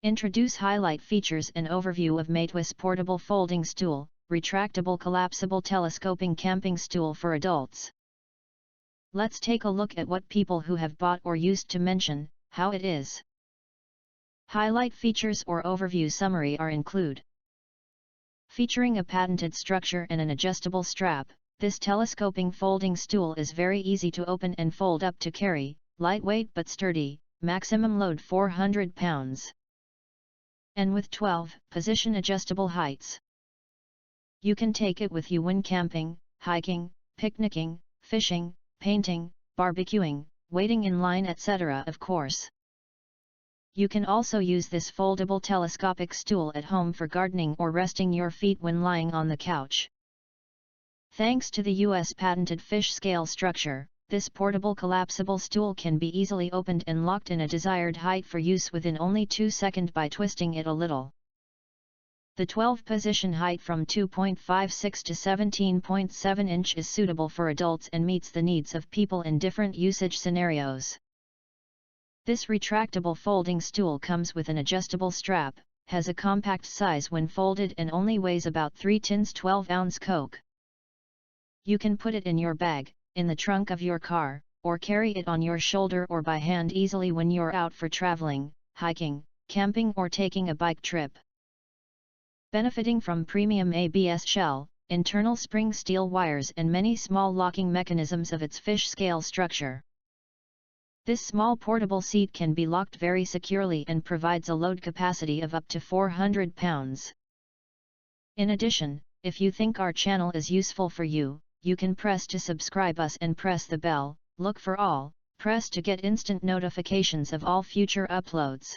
Introduce highlight features and overview of Metuis Portable Folding Stool, Retractable Collapsible Telescoping Camping Stool for Adults. Let's take a look at what people who have bought or used to mention, how it is. Highlight features or overview summary are include. Featuring a patented structure and an adjustable strap, this telescoping folding stool is very easy to open and fold up to carry, lightweight but sturdy, maximum load 400 pounds. And with 12 position adjustable heights. You can take it with you when camping, hiking, picnicking, fishing, painting, barbecuing, waiting in line, etc. Of course. You can also use this foldable telescopic stool at home for gardening or resting your feet when lying on the couch. Thanks to the US patented fish scale structure, this portable collapsible stool can be easily opened and locked in a desired height for use within only 2 seconds by twisting it a little. The 12 position height from 2.56 to 17.7 inch is suitable for adults and meets the needs of people in different usage scenarios. This retractable folding stool comes with an adjustable strap, has a compact size when folded and only weighs about 3 tins 12-ounce Coke. You can put it in your bag, in the trunk of your car, or carry it on your shoulder or by hand easily when you're out for traveling, hiking, camping or taking a bike trip. Benefiting from premium ABS shell, internal spring steel wires and many small locking mechanisms of its fish scale structure. This small portable seat can be locked very securely and provides a load capacity of up to 400 pounds. In addition, if you think our channel is useful for you, you can press to subscribe us and press the bell, look for all, press to get instant notifications of all future uploads.